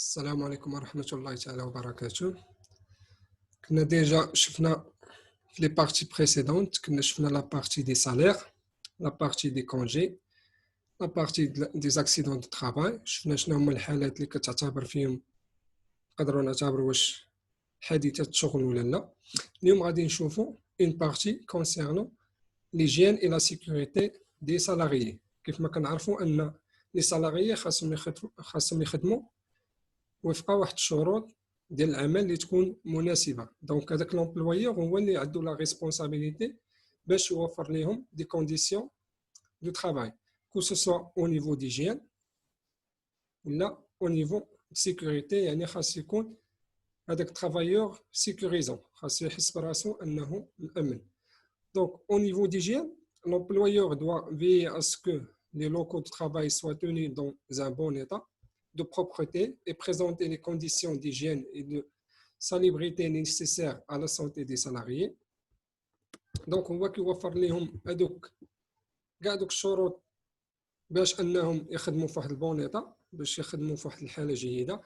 السلام عليكم ورحمة الله تعالى وبركاته. كنا ديجا شفنا في لي بارتي بريسيدونت، كنا شفنا لا بارتي دي سالير، لا بارتي دي كونجي، لا بارتي دي زاكسيدون دو ترافاي. شفنا شنو هما الحالات اللي كتعتبر فيهم نقدروا نعتبروا واش حادثة شغل ولا لا. اليوم غادي نشوفوا اون بارتي كونسيرنون ليجين اي لا سيكوريتي دي سالاريي. كيف ما كنعرفوا ان لي سالاريي خاصهم يخدموا وفق واحد الشروط ديال العمل اللي تكون مناسبه. دونك هذاك لومبلويور هو اللي عنده لا ريسبونسابيلتي باش يوفر لهم دي كونديسيون دو ترافاي، كو سو سوا او نيفو ديجيان ولا او نيفو سيكوريتي. يعني خاص يكون هذاك ترافايور سيكوريزون، خاص يحس براسو انه مأمن. دونك au niveau d'hygiène, l'employeur doit veiller à ce que les locaux de travail soient tenus dans un bon état de propreté et présenter les conditions d'hygiène et de salubrité nécessaires à la santé des salariés. Donc on voit كيوفر لهم هذوك كاع دوك الشروط باش انهم يخدموا في واحد البون ايتا، باش يخدموا في واحد الحاله جيده،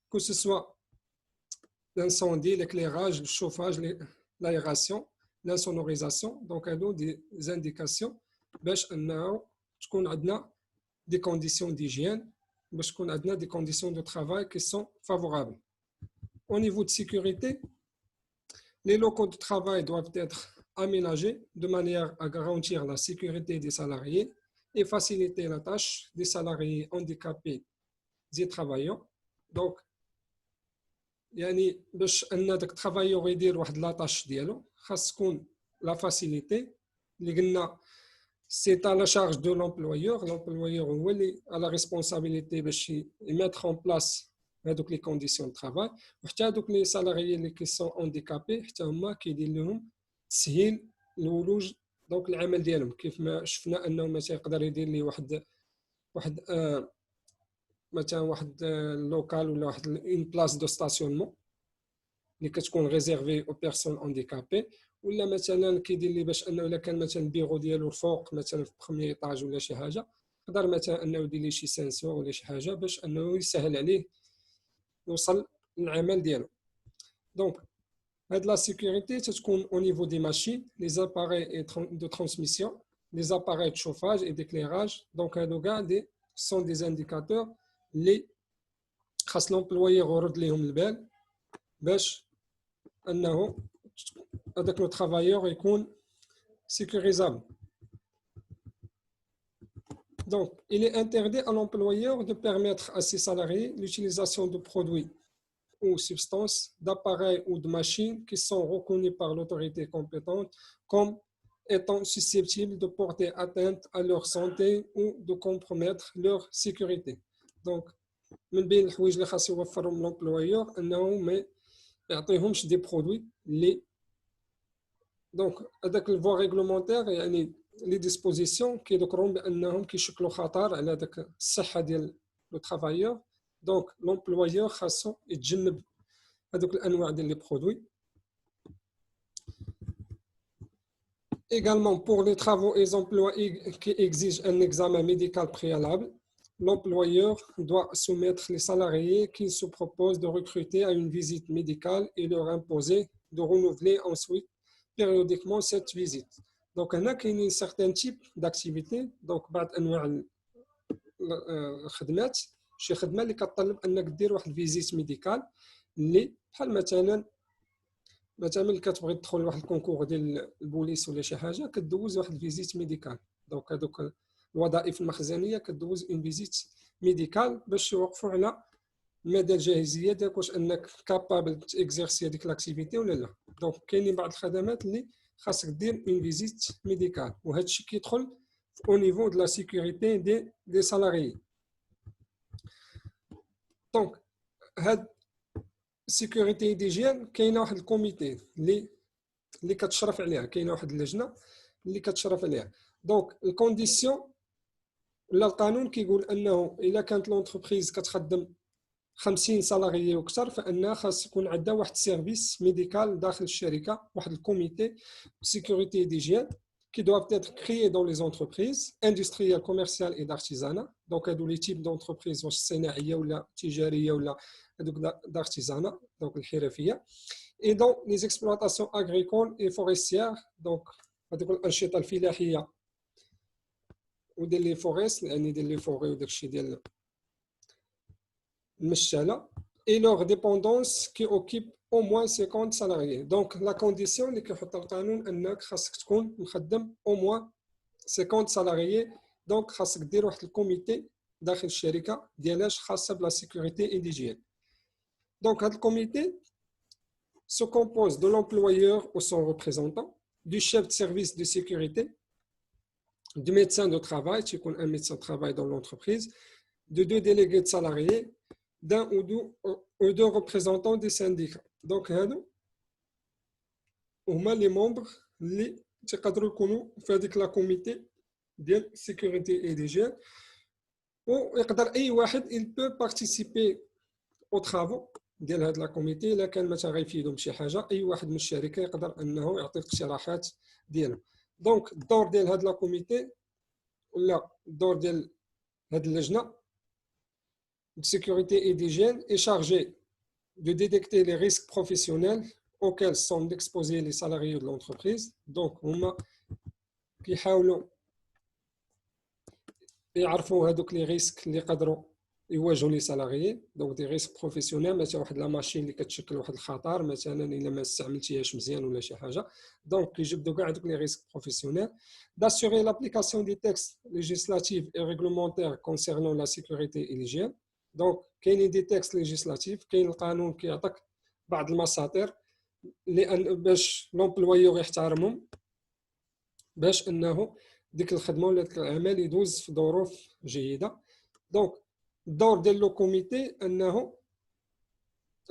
كو سو سوا l'incendie, l'éclairage, le chauffage, l'aération, l'insonorisation. Donc هادو دي زانديكاسيون باش انه تكون عندنا دي كونديسيون ديجيان، باش تكون عندنا دي كونديسيون دو travail qui sont favorables. Au niveau de sécurité, les locaux de travail doivent être aménagés de manière à garantir la sécurité des salariés et faciliter la tâche des salariés handicapés et travailleurs. Donc يعني باش ان داك الترافايور يدير واحد لاطاش ديالو خاص تكون لا فاسيليتي اللي قلنا سي تا لا شارج دو لومبلويور. لومبلويور هو اللي على ريسبونسابيلتي باش يميتر اون بلاص هذوك لي كونديسيون دو ترافاي، وحتى هذوك لي سالاريي اللي كيسون اونديكابي حتى هما كيدير لهم تسهيل الولوج دونك العمل ديالهم. كيف ما شفنا انه مثلا يقدر يدير لي واحد مثلا واحد لوكال ولا واحد اون بلاص دو ستاسيونمون اللي كتكون ريزيرفي او بيرسون اونديكابي، ولا مثلا كيدير لي باش انه الا كان مثلا البيرو ديالو الفوق مثلا في بروميير ايطاج ولا شي حاجه، يقدر مثلا انه يدير لي شي سنسور ولا شي حاجه باش انه يسهل عليه يوصل للعمل ديالو. دونك هاد لا سيكوريتي تتكون او نيفو دي ماشين، لي زاباري دو ترانسميسيون، لي زاباري دو شوفاج اي ديكليراج. دونك هادو كاع دي سون دي انديكاتور اللي خاص لومبلويور يرد ليهم البال باش انه هذاك لو ترافايور يكون sécurisable. Donc, il est interdit à l'employeur de permettre à ses salariés l'utilisation de produits ou substances, d'appareils ou de machines qui sont reconnus par l'autorité compétente comme étant susceptibles de porter atteinte à leur santé ou de compromettre leur sécurité. Donc, من بين الحوايج اللي خاص يوفرهم l'employeur انه ما يعطيهمش دي برودوي اللي دونك هذاك الفوا ريغلومونتير يعني لي ديسبوزيسيون كيذكرون بانهم كيشكلوا خطر على داك الصحه ديال لو ترافايور. دونك لومبلويور خاصو يتجنب هذوك الانواع ديال لي برودوي. Également pour les travaux et emplois qui exigent un examen médical préalable, l'employeur doit soumettre les salariés qui se proposent de recruter à une visite médicale et leur imposer de renouveler ensuite périodiquement cette visite. Donc, il y a un certain type d'activité. Donc, بعض أنواع الخدمات شي خدمة اللي كتطلب أنك دير واحد الفيزيت ميديكال اللي بحال مثلا ملي كتبغي تدخل لواحد الكونكور ديال البوليس ولا شي حاجة كدوز واحد الفيزيت ميديكال. دونك هذوك الوظائف المخزنية كدوز اون فيزيت ميديكال باش يوقفوا على مدى الجاهزية ديالك واش أنك كابابل تيكزيرسي هذيك لاكتيفيتي ولا لا. دونك كاينين بعض الخدمات اللي خاصك دير اون فيزيت ميديكال، وهذا الشيء كيدخل au niveau de la sécurité des salariés. دونك هاد السيكوريتي ديجيان كاينه واحد الكوميتي اللي كتشرف عليها، كاينه واحد اللجنه اللي كتشرف عليها. دونك الكونديسيون ولا القانون كيقول انه الا كانت لونتربريز كتخدم 50 سالاريي وكثر فانها خاص يكون عندها واحد السيرفيس ميديكال داخل الشركه، واحد الكوميتي سيكوريتي ديجيان qui doivent être créés dans les entreprises industrielles, commerciales et d'artisanat. Donc, les types d'entreprises, صناعية ولا تجارية ولا d'artisanat, donc الحرفية. Et dans les exploitations agricoles et forestières, donc الأنشطة الفلاحية وديال لي فوريست يعني ديال لي فوري وداك الشيء ديال المشتله et leur dépendance qui occupe au moins 50 salariés. Donc la condition اللي كيحط القانون انك خاصك تكون مخدم au moins 50 salariés. Donc خاصك دير واحد الكوميتي داخل الشركه ديالاش خاصه بلا sécurité et d'hygiène. Donc هذا الكوميتي se compose de l'employeur ou son représentant, du chef de service de sécurité, du médecin de travail, tu connais un médecin de travail dans l'entreprise, de 2 délégués de salariés, d'un ou deux représentants des syndicats. Donc, هما les membres اللي تقدروا يكونوا في هذيك لا كوميتي ديال sécurité et d'hygiène. ويقدر اي واحد il peut participer aux travaux ديال هاد لا كوميتي. الا كان مثلا غيفيدهم بشي حاجه اي واحد من الشركه يقدر انه يعطي اقتراحات ديالو. دونك الدور ديال هاد لا كوميتي ولا الدور ديال هاد اللجنه de sécurité et d'hygiène est chargé de détecter les risques professionnels auxquels sont exposés les salariés de l'entreprise. Donc هما كيحاولوا يعرفوا هذوك لي ريسك اللي يقدروا يواجهوا لي سالاريي. دونك دي ريسك بروفيسيونيل، مثلا واحد لا ماشين اللي كتشكل واحد الخطر مثلا الا ما استعملتيهاش مزيان ولا شي حاجه. دونك كيجبدوا كاع هذوك لي ريسك بروفيسيونيل. d'assurer l'application des textes législatifs et réglementaires concernant la sécurité et l'hygiène. دونك كاينين دي تكست ليجيسلاتيف، كاين القانون كيعطيك بعض المساطر لان باش لومبلويور يحترمهم باش انه ديك الخدمه ولا ديك العمل يدوز في ظروف جيده. دونك الدور ديال لو كوميتي انه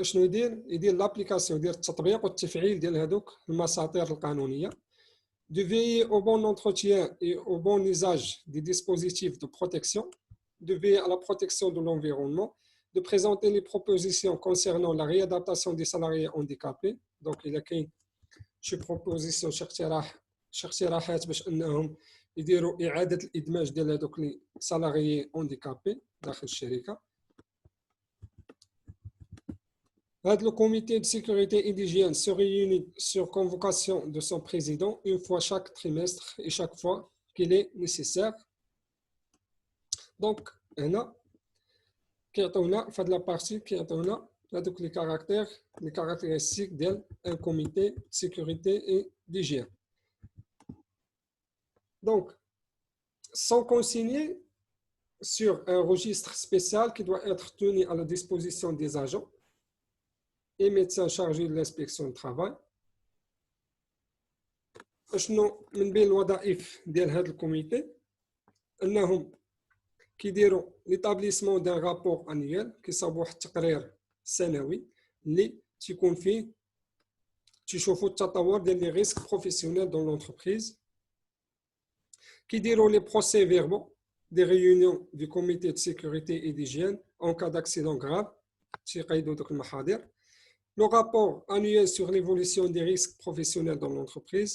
شنو يدير لابليكاسيون، يدير التطبيق والتفعيل ديال هذوك المساطر القانونيه. de veiller au bon entretien et au bon usage des dispositifs de protection, de veiller à la protection de l'environnement, de présenter les propositions concernant la réadaptation des salariés handicapés. Donc il y a شي proposition شي اقتراحات باش انهم يديروا اعاده الادماج ديال هذوك لي salariés handicapés داخل الشركه. Le comité de sécurité et d'hygiène se réunit sur convocation de son président une fois chaque trimestre et chaque fois qu'il est nécessaire. Donc, هنا كيعطيونا في هذه لا بارتي كيعطيونا هذوك لي كاركتير لي كاركتيرستيك ديال ان كوميتي de sécurité et d'hygiène. Donc, sont consignés sur un registre spécial qui doit être tenu à la disposition des agents et médecins chargés de l'inspection du travail. شنو من بين الوظائف ديال هذا الكوميتي انهم كيديروا ليطابليسمون دان رابور انيوال، كيصاوبوا واحد التقرير سنوي اللي تيكون فيه تيشوفوا التطور ديال لي ريسك بروفيسيونيل دون لونتربريز. كيديروا لي بروسي فيربو دي ريونيون دو كوميتي دو سيكوريتي اي ديجيان اون كا داكسيدون غراف، تيقيدوا دوك المحاضر. Le rapport annuel sur l'évolution des risques professionnels dans l'entreprise,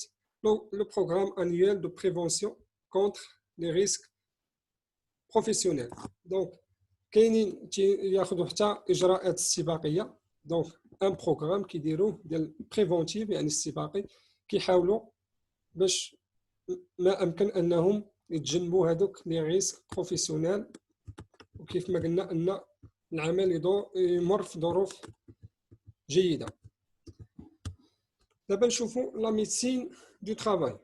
le programme annuel de prévention contre les risques professionnels. Donc, كاينين ياخذوا حتى اجراءات استباقيه. دونك ان بروغرام كيديروه ديال بريفونتيف يعني استباقي، كيحاولوا باش ما امكن انهم يتجنبوا هذوك لي ريسك بروفيسيونيل، وكيف ما قلنا ان العمل يمر في ظروف جيده. دابا نشوفوا لا ميديسين دو ترافاي.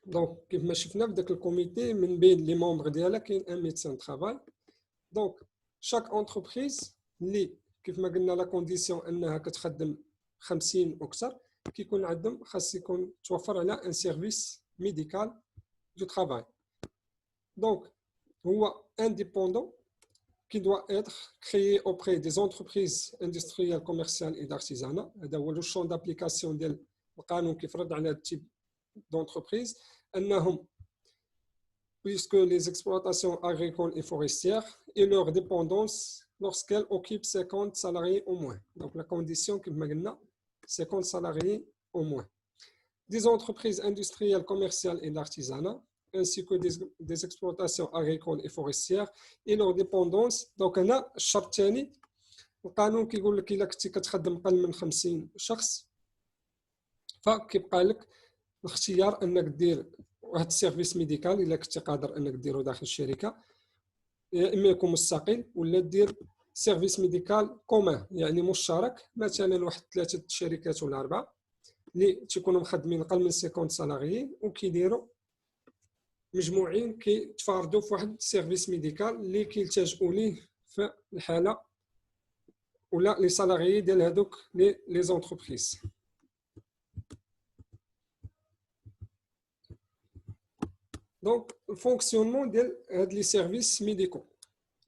دونك كيف ما شفنا في داك الكوميتي من بين لي ممبر ديالها كاين ان ميديسان ترافاي. دونك شاك انتربريز اللي كيف ما قلنا لا كونديسيون انها كتخدم 50 واكثر كيكون عندهم خاص يكون توفر على ان سيرفيس ميديكال دو ترافاي. دونك هو انديبوندون qui doit être créé auprès des entreprises industrielles, commerciales et d'artisanat. هذا هو لو شون d'application ديال القانون كيفرض على هذا التيب d'entreprise انهم puisque les exploitations agricoles et forestières et leur dépendance lorsqu'elles occupent 50 salariés au moins. Donc la condition كما قلنا 50 salariés au moins. des entreprises industrielles, commerciales et d'artisanat, ainsi que des exploitations agricoles et forestières et leur dépendance. Donc هنا الشرط الثاني القانون كيقول لك الا كنتي كتخدم اقل من 50 شخص فكيبقى لك الاختيار انك دير واحد السيرفيس ميديكال الا كنتي قادر انك ديرو داخل الشركه، يا اما يكون مستقل ولا دير سيرفيس ميديكال كومان يعني مشترك، مثلا واحد 3 شركات ولا 4 اللي تيكونوا مخدمين اقل من 50 سالاريين وكيديروا مجموعين كيتفاردوا في واحد السيرفيس ميديكال اللي كيلتجؤوا ليه في الحاله ولا لي سالاريي ديال هذوك لي زونتربريز. Donc, le fonctionnement des services médicaux.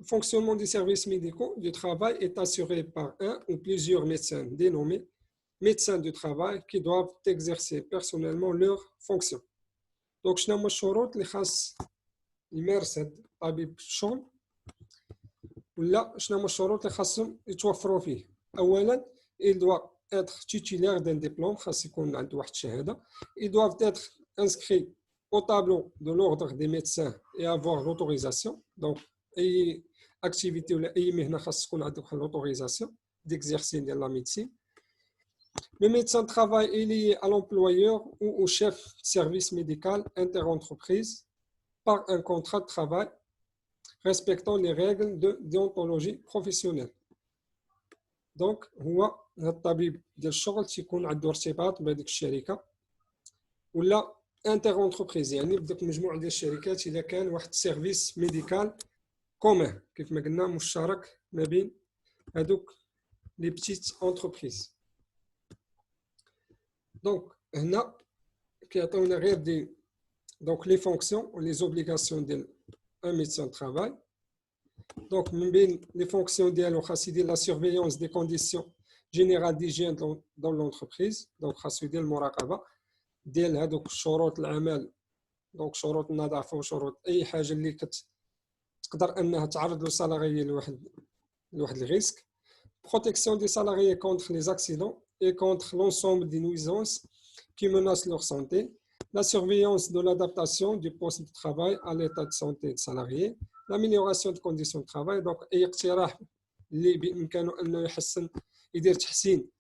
Le fonctionnement des services médicaux du travail est assuré par un ou plusieurs médecins dénommés médecins du travail qui doivent exercer personnellement leurs fonctions. Donc, شنو هما الشروط اللي خاص يمارس هاد الطبيب في الشغل ولا شنو هما الشروط اللي خاصهم يتوفروا فيه؟ أولاً il doit être titulaire d'un diplôme، خاص يكون عنده واحد الشهادة. Ils doivent être inscrits au tableau de l'ordre des médecins et avoir l'autorisation. Donc, أي activité ولا أي مهنة خاص تكون عندك l'autorisation d'exercer de la médecine. Le médecin de travail est lié à l'employeur ou au chef de service médical interentreprise par un contrat de travail respectant les règles de déontologie professionnelle. Donc, هو الطبيب ديال الشغل تيكون عنده ارتباط بهذيك الشركة ولا انتر انتربريز، يعني بدك مجموعه ديال الشركات اذا كان واحد السيرفيس ميديكال كومون كيف ما قلنا مشترك ما بين هذوك لي بتيت انتربريز. دونك هنا كيعطيونا غير دي دونك لي فونكسيون و لي زوبليغاسيون ديال ان ميدسان ترافاي. دونك من بين لي فونكسيون ديالو خاص يدير لا سيرفيونس دي كونديسيون جينيرال ديجين دون لونتربريز، دونك خاصو يدير المراقبه ديال هذوك شروط العمل، دونك شروط النظافه وشروط اي حاجه اللي تقدر انها تعرض له سالاريي لواحد الريسك. بروتيكسيون دي سالاريي كونتر لي اكسيدون et contre l'ensemble des nuisances qui menacent leur santé, la surveillance de l'adaptation du poste de travail à l'état de santé des salariés, l'amélioration des conditions de travail. Donc اي اقتراح اللي بامكانه انه يحسن يدير تحسين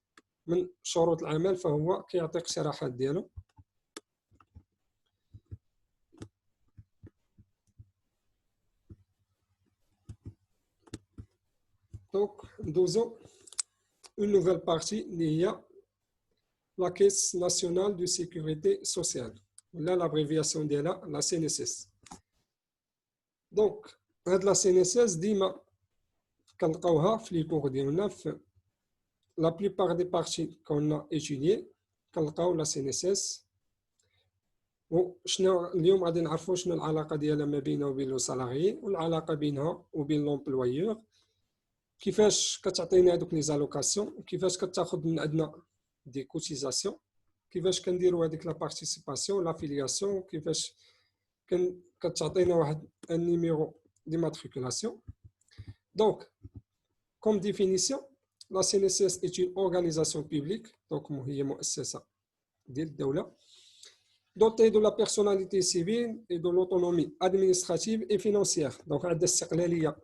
من شروط العمل فهو كيعطي اقتراحات ديالو. Donc, nous avons une nouvelle partie liée à la Caisse nationale de sécurité sociale. Là, l'abréviation de la CNSS. Donc, la CNSS, la plupart des parties qu'on a étudiées, la CNSS. وشنو اليوم غادي نعرفوا شنو العلاقه ديالها ما بينها وبين السالاريي والعلاقه بينها وبين لومبلويور، كيفاش كتعطينا هذوك لي زالوكاسيون، كيفاش كتاخذ من عندنا دي كوتيزاسيون، كيفاش كنديروا هذيك لا بارتيسيباسيون لافيلياسيون، كيفاش كتعطينا واحد ان نيميرو دي ماتريكولاسيون. دونك كوم ديفينيسيون لا CNSS est une organisation publique، دونك هي مؤسسه ديال الدوله dotée de la personnalité civile et de l'autonomie administrative et financière. Donc عندها استقلاليه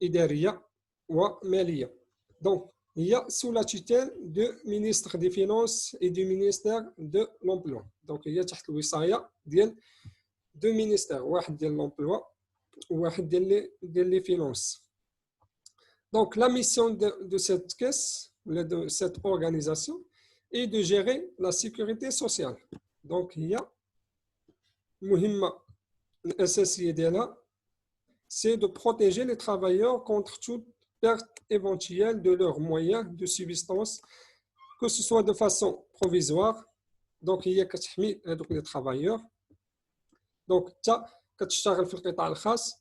إدارية ومالية. Donc, il y a sous la tutelle du ministre des Finances et du ministère de l'Emploi. Donc, il y a تحت الوصاية ديال deux ministères، واحد ديال l'Emploi وواحد ديال les Finances. Donc, la mission de cette caisse, de cette organisation, est de gérer la sécurité sociale. Donc, il y a المهمة الأساسية ديالها c'est de protéger les travailleurs contre toute perte éventuelle de leurs moyens de subsistance, que ce soit de façon provisoire. Donc, هي كتحمي هذوك les travailleurs. Donc, انت كتشتغل في القطاع الخاص،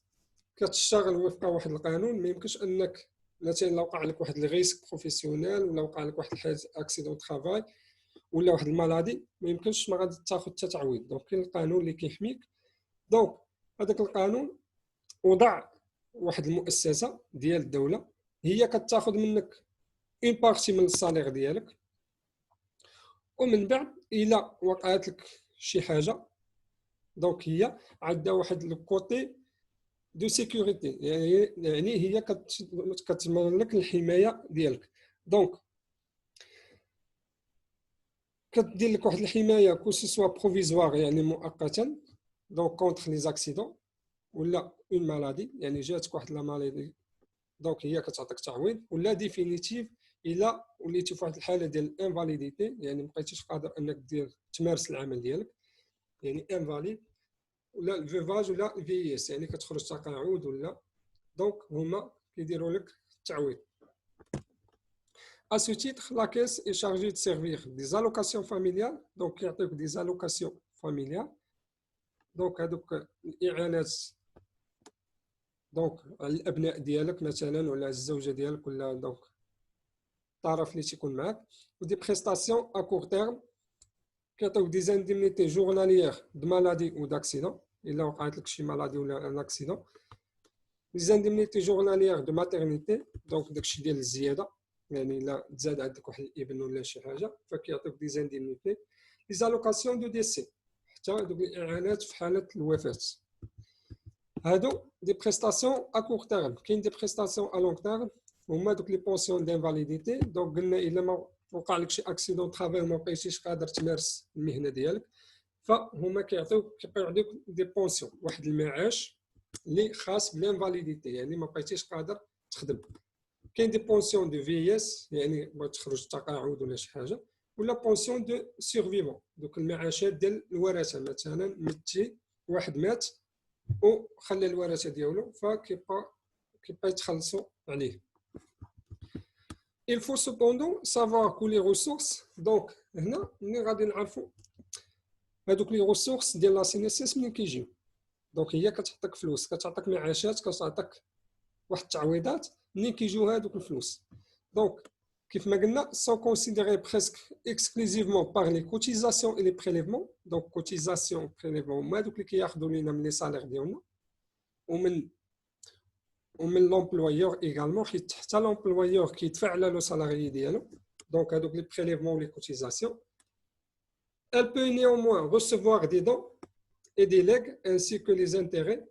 كتشتغل وفق واحد القانون، ما يمكنش انك مثلا لو وقع لك واحد الريسك بروفيسيونيل ولا وقع لك واحد الحادث اكسيدون ترافاي ولا واحد المالادي، ما يمكنش ما غادي تاخذ حتى تعويض. دونك كاين القانون اللي كيحميك. دونك هذاك القانون وضع واحد المؤسسه ديال الدوله هي كتاخذ منك اون بارتي من الصالير ديالك ومن بعد الا وقعت لك شي حاجه دونك هي عندها واحد الكوتي دو سيكوريتي، يعني هي كتضمن لك الحمايه ديالك. دونك كدير لك واحد الحمايه كو سوا بروفيزوار يعني مؤقتا، دونك كونتر لي زاكسيدون ولا اون مالادي، يعني جاتك واحد لا مالادي دونك هي كتعطيك تعويض، ولا ديفينيتيف الا وليتي في واحد الحاله ديال الانفاليديتي، يعني مابقيتيش قادر انك تمارس العمل ديالك، يعني انفاليد، ولا الفيفاج ولا الفي اس يعني كتخرج تقاعد ولا. دونك هما كيديروا لك التعويض. À ce titre, la caisse est chargée de servir des allocations familiales, donc كيعطيوك des allocations familiales. دونك هذوك الاعانات دونك على الابناء ديالك مثلا ولا الزوجه ديالك ولا دونك الطرف اللي تيكون معاك. ودي بريستاسيون ا كور تيرم كيعطيوك دي زانديمنيتي جورناليير دو مالادي و داكسيدون الا وقعت لك شي مالادي ولا ان اكسيدون. لي زانديمنيتي جورناليير دو ماتيرنيتي دونك داكشي ديال الزياده، يعني الا تزاد عندك واحد الابن ولا شي حاجه فكيعطيوك دي زانديمنيتي. لي زالوكاسيون دو ديسي حتى هذوك الاعانات في حاله الوفاه. هادو دي بريستاسيون ا كور تيرم. كاين دي بريستاسيون ا لونغ تيرم هما دوك لي بونسيون دانفاليديتي. دونك قلنا الا ما وقع لك شي اكسيدون طرافيل ما بقيتيش قادر تمارس المهنه ديالك فهما كيعطيوك دي بونسيون، واحد المعاش اللي خاص بالانفاليديتي، يعني ما بقيتيش قادر تخدم. كاين دي بونسيون دو في اس يعني بغيت تخرج تقاعد ولا شي حاجه، ولا بونسيون دو سيرفيفون دوك المعاشات ديال الورثه، مثلا متي واحد مات وخلى الورثه ديالو فكيبقى يتخلصوا عليه. Il faut cependant savoir que les ressources donc هنا ملي غادي نعرفوا هذوك لي ressources ديال لا سي ان اس اس منين كيجيو. دونك هي كتعطيك فلوس، كتعطيك معاشات، كتعطيك واحد التعويضات، منين كيجيو هذوك الفلوس. دونك كيف ما قلنا sont considérés presque exclusivement par les cotisations et les prélèvements. donc cotisations prélèvements هما دوك اللي كياخذوا لينا من لي سالير ديالنا ومن l'employeur également، حيت حتى l'employeur كيدفع على لو سالاريي ديالو. دونك هذوك لي prélèvements و لي cotisations. Elle peut néanmoins recevoir des dons et des legs ainsi que les intérêts.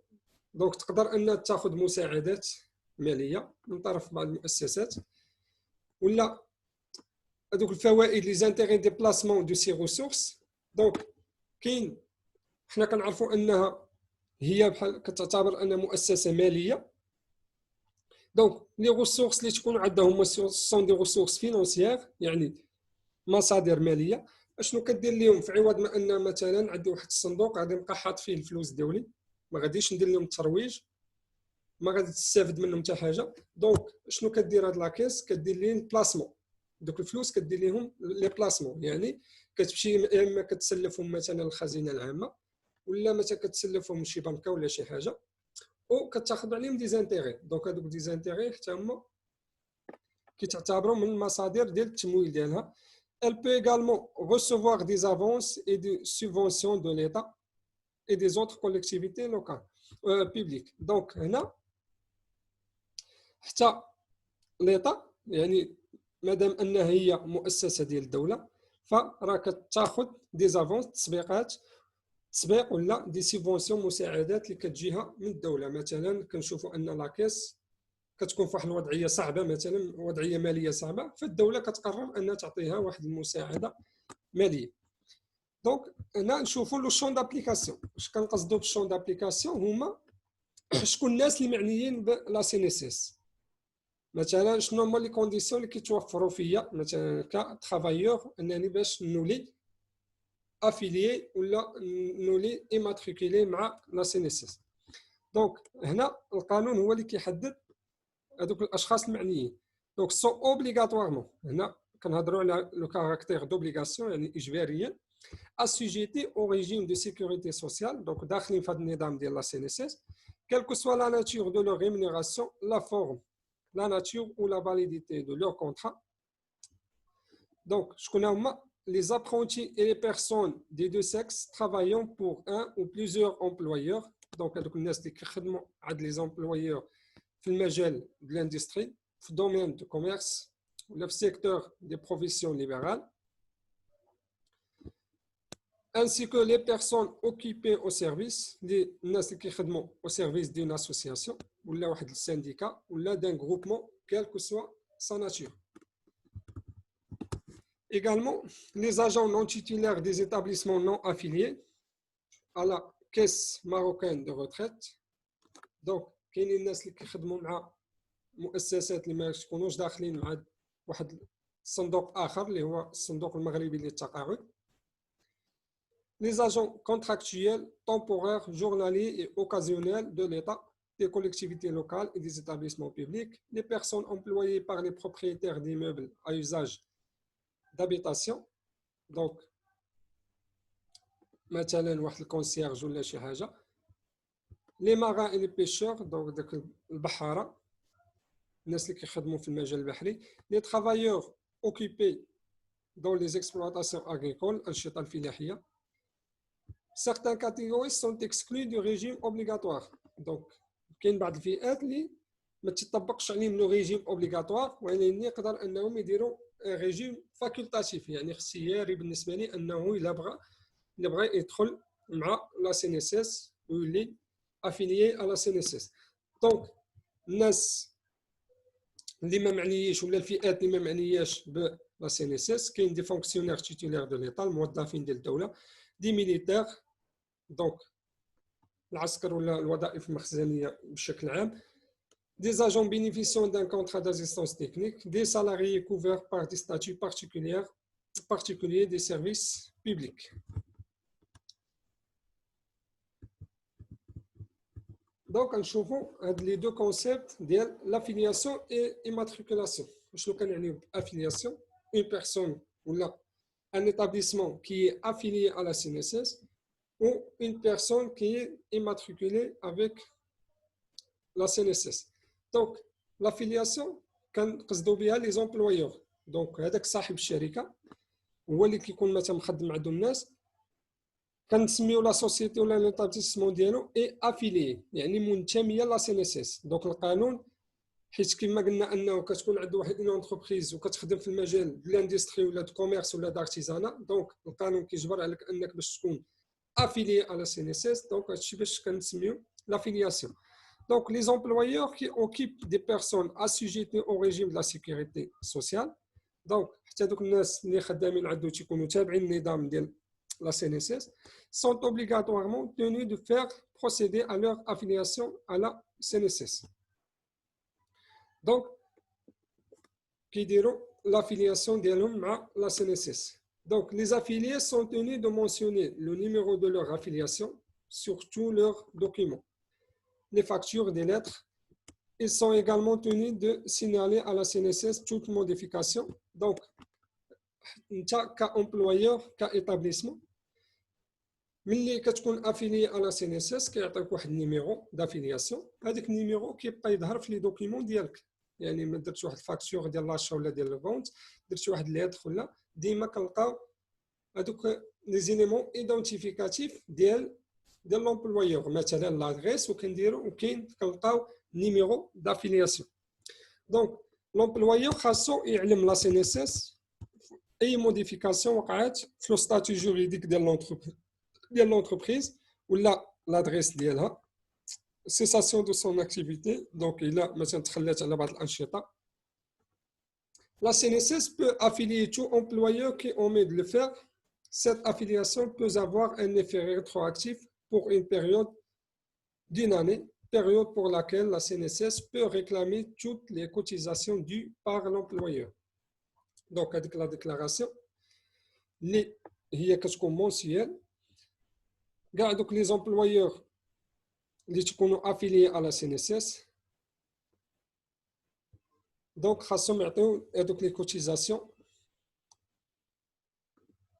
دونك تقدر ان تاخذ مساعدات ماليه من طرف بعض المؤسسات، ولا هذوك الفوائد لي زانتيغي دي بلاسمون دو سي ريسورس. دونك كاين حنا كنعرفوا انها هي بحال كتعتبر ان مؤسسه ماليه. دونك لي ريسورس اللي تكون عندهم سون دي ريسورس فينانسيير يعني مصادر ماليه. اشنو كدير لهم في عوض ما ان مثلا عندي واحد الصندوق غادي نبقى حاط فيه الفلوس ديالي، ما غاديش ندير لهم الترويج، ما غادي تستافد منهم حتى حاجه. دونك شنو كدير هاد لاكيس؟ كدير ليه البلاسمون، دوك الفلوس كدير ليهم لي بلاسمون، يعني كتمشي يا اما كتسلفهم مثلا الخزينه العامه ولا مثلا كتسلفهم شي بنكه ولا شي حاجه وكتاخذ عليهم دي زانتيغي. دونك هذوك دي زانتيغي حتى هما كيتعتبروا من المصادر ديال التمويل ديالها. Elle peut également recevoir des avances et des subventions de l'État et des autres collectivités locales publiques. Donc هنا حتى l'État يعني مادام انها هي مؤسسه ديال الدوله فراه كتاخذ دي زافونس تسبيق ولا دي سيبونسيون مساعدات اللي كتجيها من الدوله. مثلا كنشوفوا ان لاكيس كتكون في واحد الوضعيه صعبه، مثلا وضعيه ماليه صعبه، فالدوله كتقرر انها تعطيها واحد المساعده ماليه. دونك هنا نشوفوا لو شون دابليكاسيون. اش كنقصدوا بالشون دابليكاسيون؟ هما شكون الناس اللي معنيين بلا سي ان اس اس. مثلا شنو هما لي كونديسيون اللي كيتوفروا فيا مثلا كترافايور انني باش نولي افيليي ولا نولي ايماتريكولي مع لا سي ان اس اس. دونك هنا القانون هو اللي كيحدد هذوك الاشخاص المعنيين. دونك سو اوبليغاتوارمون، هنا كنهضروا على لو كاركتير دوبليغاسيون يعني اجباريا assujettis au régime de sécurité sociale. Donc داخلين في هذا النظام ديال لا سي ان اس اس quelle que soit la nature de leur rémunération, la forme, la nature ou la validité de leur contrat. Donc شكون هما les apprentis et les personnes des deux sexes travaillant pour un ou plusieurs employeurs. Donc هذوك الناس اللي كيخدموا عند لي employeurs في المجال de l'industrie, في domaine de commerce ولا في secteur des professions libérales. ainsi que les personnes occupées au service, les الناس اللي كيخدموا au service d'une association ولا واحد syndicat ولا d'un groupement quelle que soit sa nature. Également, les agents non titulaires des établissements non affiliés à la caisse marocaine de retraite. Donc كاينين الناس اللي كيخدموا مع مؤسسات اللي ما يكونوش داخلين مع واحد الصندوق اخر اللي هو الصندوق المغربي للتقاعد. Les agents contractuels, temporaires, journaliers et occasionnels de l'État, des collectivités locales et des établissements publics, les personnes employées par les propriétaires d'immeubles à usage d'habitation, donc مثلا واحد الكونسيرج ولا شي حاجه. Les marins et les pêcheurs, donc داك البحاره الناس اللي كيخدموا في المجال البحري. Les travailleurs occupés dans les exploitations agricoles, الأنشطة الفلاحيه. Certaines catégories sont exclues du régime obligatoire. Donc, كاين بعض الفئات اللي ما تطبقش عليهم لو ريجيم اوبليغاتوار ولكن يقدر انهم يديروا ريجيم فاكولتاتيف، يعني اختياري بالنسبه لي انه الا بغى يدخل مع لا سي ان اس اس ويولي افيليي على لا سي ان اس اس. دونك الناس اللي ما معنييش ولا الفئات اللي ما معنياش بلا سي ان اس اس كاين دي فونكسيونير تيتولير دو ليطا، الموظفين ديال الدوله، دي ميليتير دونك العسكر ولا الوظائف المخزنيه بشكل عام، des agents bénéficiant d'un contrat d'assistance technique, des salariés couverts par des statuts particuliers des services publics. Donc, نشوفوا les deux concepts de l'affiliation et immatriculation. شنو كنعني affiliation? Une personne ou un établissement qui est affilié à la CNSS ou une personne qui est immatriculée avec la CNSS. Donc, l'affiliation, كنقصدوا بها les employeurs. Donc, هذاك صاحب الشركة هو اللي كيكون مثلا مخدم عندو الناس، كنسميو لا سوسيتي ولا ليتابليسمون ديالو اي افيلي، يعني منتميه لا سي ان اس اس. دونك القانون حيت كما قلنا انه كتكون عند واحد اون انتربريز وكتخدم في المجال ديال الاندستري ولا دو كوميرس ولا دارتيزانا، دونك القانون كيجبر عليك انك باش تكون افيلي على سي ان اس اس. دونك هادشي باش كنسميو لافيلياسيون. Donc, les employeurs qui occupent des personnes assujetties au régime de la sécurité sociale, donc, حتى دوك الناس اللي خدامين عندو تيكونوا تابعين النظام ديال la CNSS, sont obligatoirement tenus de faire procéder à leur affiliation à la CNSS. Donc, كيديروا l'affiliation ديالهم مع la CNSS. Donc, les affiliés sont tenus de mentionner le numéro de leur affiliation sur tous leurs documents, les factures des lettres. Ils sont également tenus de signaler à la CNSS toute modification. Donc, cas employeur, cas établissement, ملي كتكون افيلي على سي ان اس اس كيعطيك واحد النيميرو دافيلياسيون، هذاك النيميرو كيبقى يظهر في لي دوكيمون ديالك. يعني ما درتش واحد الفاكتور ديال لاشا ولا ديال الفونت، درتي واحد ليتر ولا، ديما كنلقاو هذوك لي زيليمون ايدونتيفيكاتيف ديال لومبلويور، مثلا لادريس، وكنديروا وكاين كنلقاو نيميرو دافيلياسيون. دونك لومبلويور خاصو يعلم لا سي ان اس اس اي موديفيكاسيون وقعات في لو ستاتيو جوريديك ديال l'entreprise ou l'adresse ديالها، cessation de son activité. Donc il مثلا تخلات على بعض الأنشطة. La CNSS peut affilier tout employeur qui omet de le faire. Cette affiliation peut avoir un effet rétroactif pour une période d'une année, période pour laquelle la CNSS peut réclamer toutes les cotisations dues par l'employeur. Donc avec la déclaration اللي هي كتكون mensuelle. كاع دوك لي زومبلويور اللي تكونوا افيليي على سي ان اس اس دونك خاصهم يعطيو هذوك لي كوتيزاسيون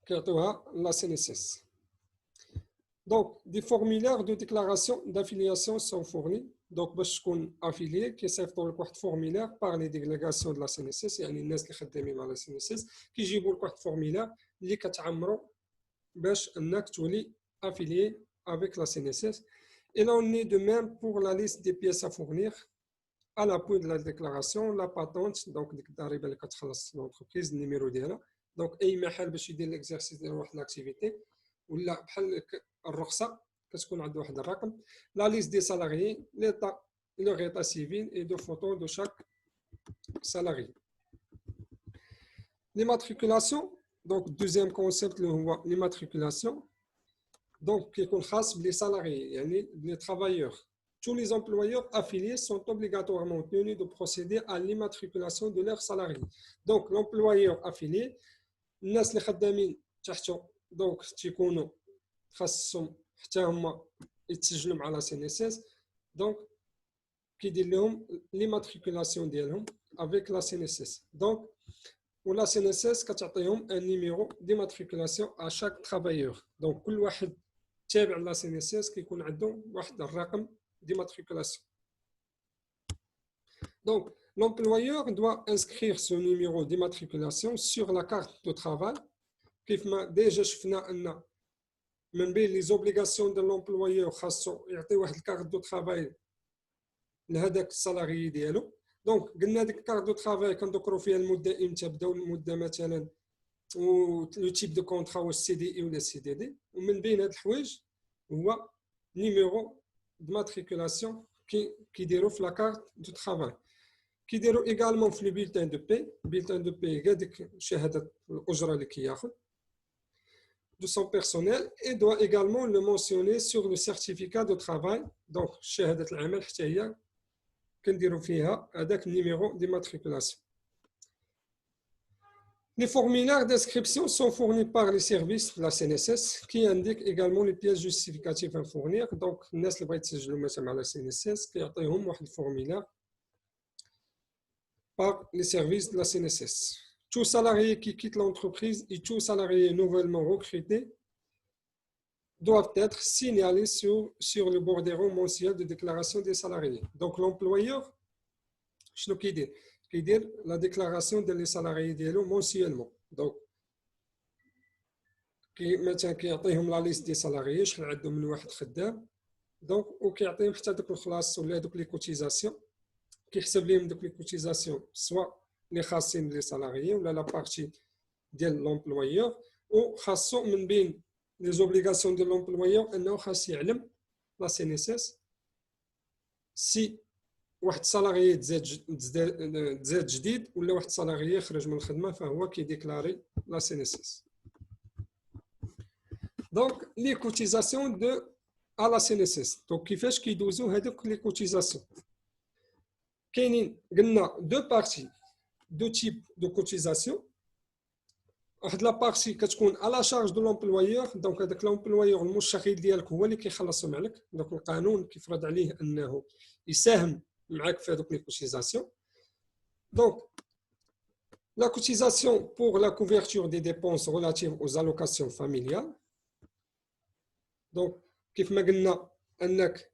كيعطيوها لا سي ان اس اس. دونك دي فورمولير دو ديكلاراسيون دافيلياسيون سون فورني. دونك باش تكون افيليي كيصيفطوا لك واحد فورمولير باغ لي ديليغاسيون دو لا سي ان اس اس، يعني الناس اللي خدامين على سي ان اس اس كيجيبوا لك واحد فورمولير اللي كتعمروا باش انك تولي affilié avec la CNSS. Et là, on est de même pour la liste des pièces à fournir à l'appui de la déclaration, la patente, donc l'entreprise, le numéro d'elle. Donc, et il m'a dit que l'exercice de l'activité, ولا بحال الرخصه كتكون عنده واحد الرقم. لا ليست دي سالاريي ليطا leur état civil et de photos de chaque salarié. L'immatriculation, donc deuxième concept, l'immatriculation, donc qui est les salariés, les travailleurs. Tous les employeurs affiliés sont obligatoirement tenus de procéder à l'immatriculation de leurs salariés. Donc l'employeur affilié, الناس اللي خدامين تحته donc تيكونوا خاصهم حتى هما يتسجلوا مع لا CNSS. donc كيدير لهم l'immatriculation ديالهم avec la CNSS. donc ولا CNSS كتعطيهم un numéro d'immatriculation à chaque travailleur. donc كل واحد تابع لا CNSS كيكون عنده واحد الرقم d'immatriculation. donc l'employeur doit inscrire ce numéro d'immatriculation sur la carte de travail. كيف ما ديجا شفنا ان من بين les obligations de l'employeur خاصو يعطي واحد الكارت دو طرافاي لهذاك السالاري ديالو. دونك قلنا ديك الكارت دو طرافاي كنذكروا فيها المده امتى بداو المده مثلا و لو تيب دو كونطرا واش سي دي اي ولا سي دي دي. ومن بين هاد الحوايج هو نيميرو دو ماتريكولاسيون كيديروا في لا كارت دو طرافاي. كيديروا également في لو بيلتان دو بي. بيلتان دو بي كاع ديك شهاده الاجره اللي كياخذ de son personnel et doit également le mentionner sur le certificat de travail. donc شهاده العمل حتى هي كنديروا فيها هذاك النيميرو d'immatriculation. Les formulaires d'inscription sont fournis par les services de la CNSS qui indiquent également les pièces justificatives à fournir. donc الناس اللي بغات يسجلوا مثلا مع لا CNSS كيعطيهم واحد الفورميلار par les services de la CNSS. Tout salarié qui quitte l'entreprise et tout salarié nouvellement recruté doivent être signalés sur le bordereau mensuel de déclaration des salariés. Donc l'employeur, شنو كيدير؟ كيدير la déclaration des salariés ديالو mensuellement. donc مثلا كيعطيهم لا ليست دي سالاريي شحال عندهم من واحد خدام. donc وكيعطيهم حتى دوك الخلاص ولا دوك لي كوتيزاسيون كيحسب لهم دوك لي كوتيزاسيون سوا لي خاصين لي سالاريي ولا لا بارتي ديال لومبلويور. وخاصو من بين لي زوبليغاسيون ديال لومبلويور انه خاص يعلم لا CNSS سي واحد سالاريي تزاد جديد ولا واحد سالاريي خرج من الخدمه فهو كيديكلاري لا CNSS. دونك لي كوتيزاسيون دو à la CNSS. دونك كيفاش كيدوزو هذوك لي كوتيزاسيون؟ كاينين قلنا دو بارتي دو تيب دو كوتيزاسيون. واحد لا بارتي كتكون على شارج دو لومبلويور. دونك هذاك لومبلويور المشغل ديالك هو اللي كيخلصهم عليك. دونك القانون كيفرض عليه انه يساهم معك في هذوك لي كوتيزاسيون. دونك la cotisation pour la couverture des dépenses relatives aux allocations familiales. دونك كيف ما قلنا انك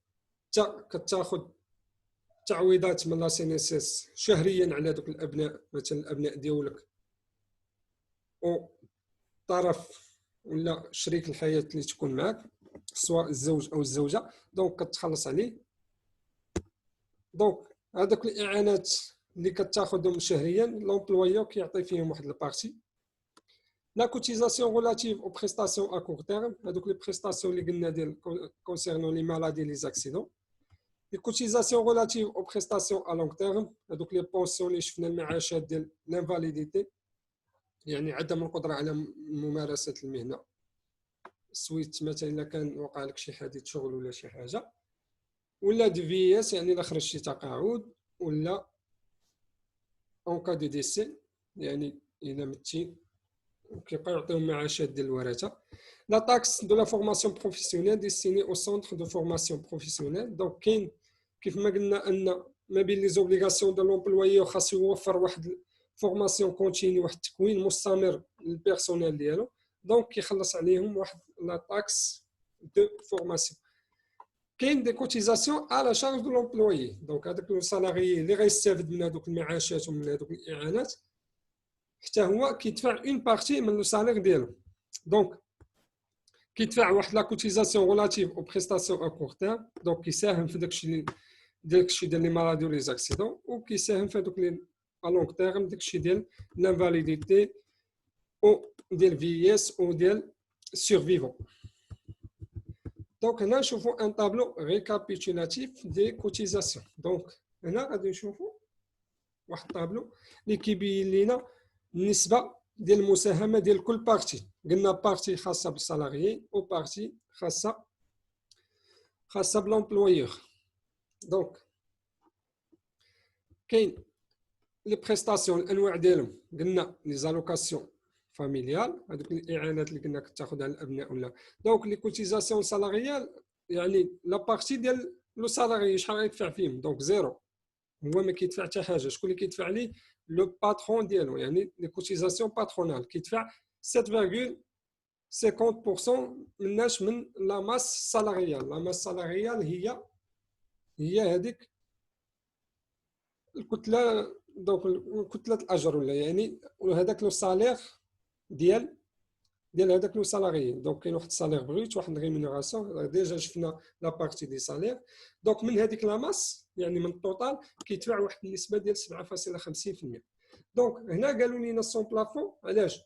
كتاخذ تعويضات من لا CNSS شهريا على دوك الابناء مثلا الابناء ديالك او طرف ولا شريك الحياه اللي تكون معك سواء الزوج او الزوجه. دونك كتخلص عليه. دونك هذوك الاعانات اللي كتاخذهم شهريا لومبلويور كيعطي فيهم واحد البارتي. لا كوتيزاسيون ريلاتيف او بريستاسيون ا كور تيرم. هذوك لي بريستاسيون اللي قلنا ديال كونسيرنون لي مالادي لي زاكسيدون. Les cotisations relatives aux prestations à long terme. donc les pensions اللي شفنا المعاشات ديال l'invalidité يعني عدم القدره على ممارسه المهنه سويت مثلا الا كان وقع لك شي حادث شغل ولا شي حاجه ولا دي في اس يعني الا خرج شي تقاعد ولا اون كا دو ديسي يعني الا متي وكيبقاو يعطيهم معاشات ديال الورثه. لا تاكس دو لا فورماسيون بروفيسيونيل ديستيني او سونتر دو فورماسيون بروفيسيونيل. دونك كاين كيف ما قلنا ان ما بين لي زوبليغاسيون دو لومبلويور خاصو يوفر واحد فورماسيون كونتيني واحد التكوين مستمر للبيرسونيل ديالو. دونك كيخلص عليهم واحد لا تاكس دو فورماسيون. كاين دي كوتيزاسيون على شارج دو لومبلويي. دونك هذاك السالاريي اللي غيستافد من هذوك المعاشات ومن هذوك الاعانات حتى هو كيدفع اون بارتي من لو سالير ديالو. دونك كيدفع واحد لا كوتيزاسيون ريلاتيف او بريستاسيون ا كور تيرم. دونك كيساهم في داكشي ديال لي مالادي ولي زاكسيدون وكيساهم في هذوك لي ا لونغ تيرم داكشي ديال لانفاليديتي او ديال في اس او ديال سيرفيفون. دونك هنا نشوفوا ان طابلو ريكابيتولاتيف دي كوتيزاسيون. دونك هنا غادي نشوفوا واحد الطابلو اللي كيبين لينا النسبه ديال المساهمه ديال كل بارتي. قلنا بارتي خاصه بالسالاريي و بارتي خاصه بلومبلويور. دونك كاين لي بريستاسيون الانواع ديالهم، قلنا لي زالوكاسيون فاميليال، هذوك الاعانات اللي كنا كتاخذ على الابناء ولا. دونك لي كوتيزاسيون سالاريال يعني لا بارتي ديال لو سالاري شحال غيدفع فيهم. دونك زيرو، هو ما كيدفع حتى حاجه. شكون اللي كيدفع ليه؟ لو باترون ديالو، يعني لي كوتيزاسيون باترونال كيدفع 7.50% مناش من لا ماس سالاريال. لا ماس سالاريال هي هذيك الكتله، دونك كتله الاجر ولا يعني هذاك لو سالير ديال هذاك لو سالاري. دونك كاين واحد السالير بروت، واحد الريمونيراسيون، ديجا شفنا لا بارتي دي سالير. دونك من هذيك لا ماس يعني من التوتال كيدفع واحد النسبه ديال 7.50%. دونك هنا قالوا لنا سون بلافون. علاش؟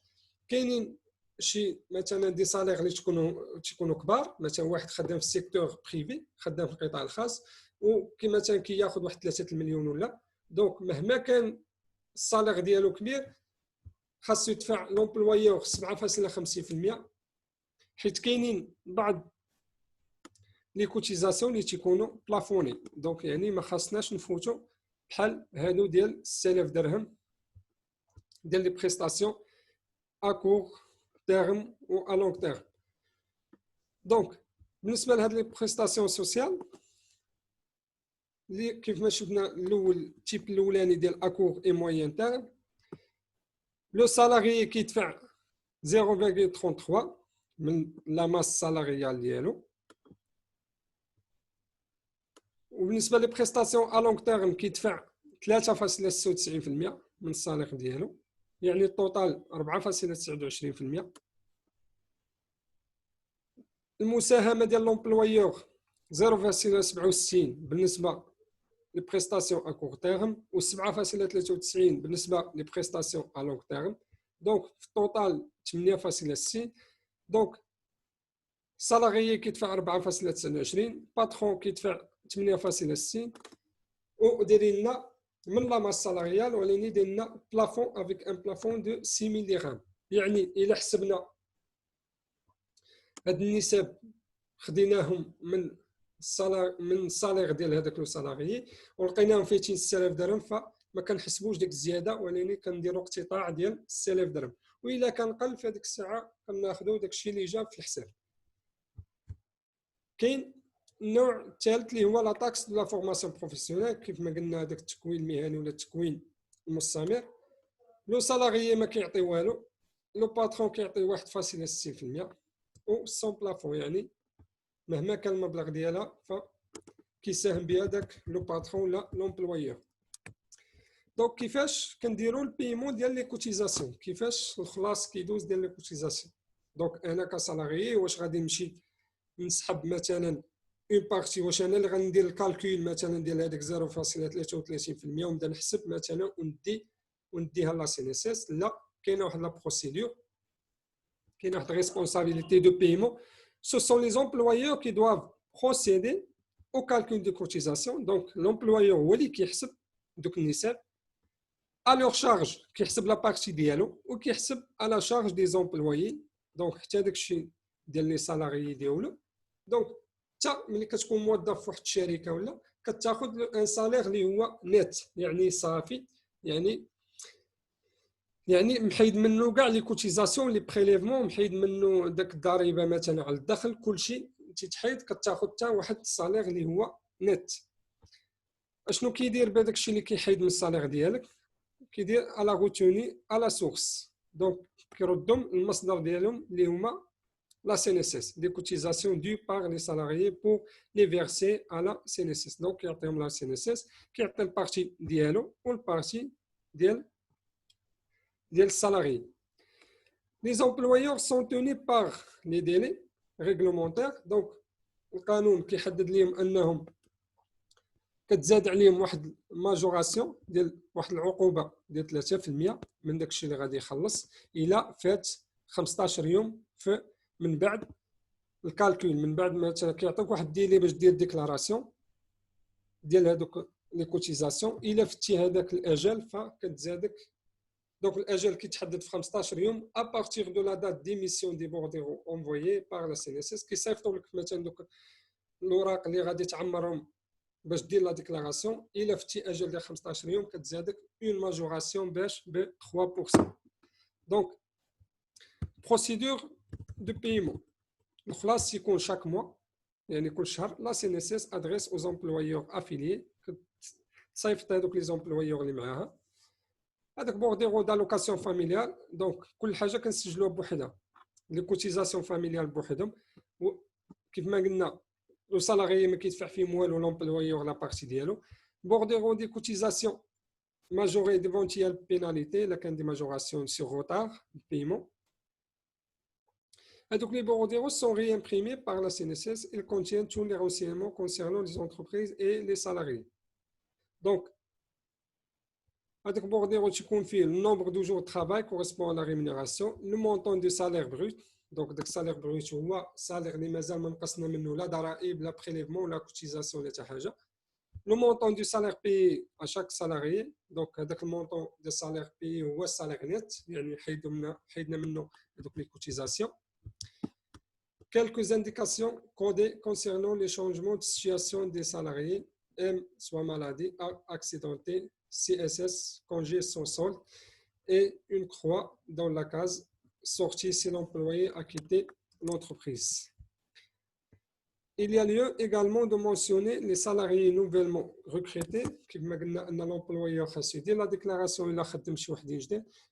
كاينين شي مثلا دي سالير اللي تكونوا كبار، مثلا واحد خدام في السيكتور بريفي، خدام في القطاع الخاص، وكي مثلا كياخذ واحد 3 المليون ولا. دونك مهما كان السالير ديالو كبير خاصو يدفع لومبلويور 7.50%، حيت كاينين بعض لي كوتيزاسيون اللي تيكونوا بلافوني. دونك يعني ما خاصناش نفوتوا بحال هادو ديال 6000 درهم ديال لي بريستاسيون ا كور تيرم و ا لونغ تيرم. دونك بالنسبه لهاد لي بريستاسيون سوسيال اللي كيف ما شفنا الاول التيب الاولاني ديال ا كور اي موين تيرم، لو سالاري كيدفع 0.33 من لا ماس سالاريال ديالو. وبالنسبه لي بريستاسيون ا لونغ تيرم كيدفع 3.96% من السالير ديالو، يعني التوتال 4.29%. المساهمه ديال لومبلويور 0.67 بالنسبه لي بريستاسيون ا كور تيرم، و 7.93 بالنسبه لي بريستاسيون ا لونغ تيرم. دونك في التوتال 8.6. دونك السالاريي كيدفع 4.29، باترون كيدفع 8.6، ودايرين لنا من لا ماس سالاريال ولكن دايرين لنا بلافون افيك ان بلافون دو 6000 درهم. يعني الا حسبنا هاد النسب خديناهم من السالير ديال هذاك لو سالاريي ولقيناهم فايتين 6000 درهم، فما كنحسبوش ديك الزياده ولكن كنديروا اقتطاع ديال 6000 درهم. والا كان قل في هذيك الساعه كناخذوا داك الشيء اللي جا في الحساب. كاين النوع الثالث اللي هو لا تاكس دو لا فورماسيون بروفيسيونيل. كيف ما قلنا هذاك التكوين المهني ولا التكوين المستمر. لو سالاريي ما كيعطي والو، لو باترون كيعطي 1.6%، و سون بلافون يعني مهما كان المبلغ ديالها فكيساهم بها داك لو باترون ولا لومبلويور. دونك كيفاش كنديروا البيمون ديال لي كوتيزاسيون، كيفاش الخلاص كيدوز ديال لي كوتيزاسيون. دونك انا كسالاريي واش غادي نمشي نسحب مثلا اون بارتي، واش انا اللي غندير الكالكول مثلا ديال هذاك 0.33% ونبدا نحسب مثلا ونديها لا سي ان اس اس؟ لا، كاينه واحد لا بروسيدور، كاينه واحد ريسبونسابيلتي دو بيمون. Ce sont les employeurs qui doivent procéder au calcul de cotisation. Donc l'employeur هو اللي كيحسب دوك النسب à leur charge، كيحسب لا بارتي ديالو وكيحسب à la charge des employés. دونك حتى داك الشيء ديال لي سالاريي ديالو. دونك حتى ملي كتكون موظف في واحد الشركه ولا كتاخذ ان سالير اللي هو نت، يعني صافي، يعني محيد منه كاع لي كوتيزاسيون لي بريليفمون، محيد منه داك الضريبه مثلا على الدخل، كلشي تيتحيد كتاخذ حتى واحد السالير اللي هو نت. اشنو كيدير بهذاك الشيء اللي كيحيد من السالير ديالك؟ كيدير على غوتوني على سورس. دونك كيردهم المصدر ديالهم اللي هما لا CNSS، des cotisations dues par les salariés pour les verser à la CNSS. Donc كيعطيهم لا CNSS، كيعطي البارتي ديالو والبارتي ديال السالاري. Les employeurs sont tenus par les délais réglementaires. Donc القانون كيحدد لهم انهم كتزاد عليهم واحد ماجوراسيون ديال واحد العقوبه ديال 3% من داكشي اللي غادي يخلص الى فات 15 يوم من بعد الكالكول من بعد ما كيعطيك واحد الديلي باش دير ديكلاراسيون ديال هذوك لي كوتيزاسيون. الا فتي هذاك الاجل فكتزادك. دونك الاجل كيتحدد في 15 يوم ابارتيغ دو لا دات ديميسيون دي بورديرو انفويي باغ لا سي ان اس اس. كيصيفطوا لك مثلا دوك الاوراق اللي غادي تعمرهم باش دير لا ديكلاراسيون. الا فتي اجل ديال 15 يوم كتزادك اون ماجوراسيون باش ب 3%. دونك بروسيدور دو بايمون الخلاص يكون شاك موا يعني كل شهر لا سي ان اس اس ادريس او زومبلويور افيليي تصيفط هذوك لي زومبلويور اللي معاها. هذاك بورديرو دالوكاسيون فاميليال دونك كل حاجه كنسجلوها بوحدها. لي كوتيزاسيون فاميليال بوحدهم كيف ما قلنا لو سالاري ما كيدفع فيهم والو لومبلويور لا بارتي ديالو. بورديرو دي كوتيزاسيون ماجوري ديفونتيال بيناليتي الا كان دي ماجوراسيون سور روتار بايمون. Donc, les bordereaux sont réimprimés par la CNSS. Ils contiennent tous les renseignements concernant les entreprises et les salariés. Donc, avec le bordereau, tu confies le nombre de jours de travail correspond à la rémunération, le montant du salaire brut. Donc, le salaire brut, c'est le salaire les mazal la daraib, la prélèvement, la cotisation, le montant du salaire payé à chaque salarié. Donc, avec le montant du salaire payé ou le salaire net, il y a les cotisations. Quelques indications codées concernant les changements de situation des salariés, M, soit maladie, accidenté, CSS, congé sans solde, et une croix dans la case sortie si l'employé a quitté l'entreprise. Il y a lieu également de mentionner les salariés nouvellement recrutés, qui l'employeur a suivi la déclaration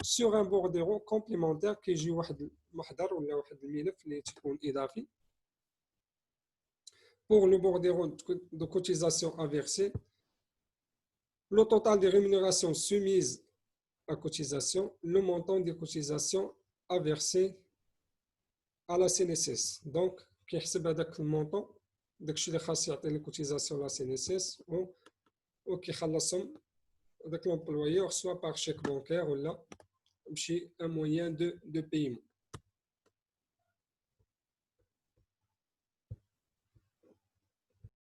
sur un bordereau complémentaire qui joue pour le bordereau de cotisation à verser, le total des rémunérations soumises à cotisation, le montant des cotisations à verser à la CNSS. Donc, qui est le montant داكشي اللي خاص يعطي لي كوتيزاسيون لا سي ان اس اس وكيخلصهم داك لومبلويور سوا باغ شيك بانكير ولا بشي ان موين دو بايمون.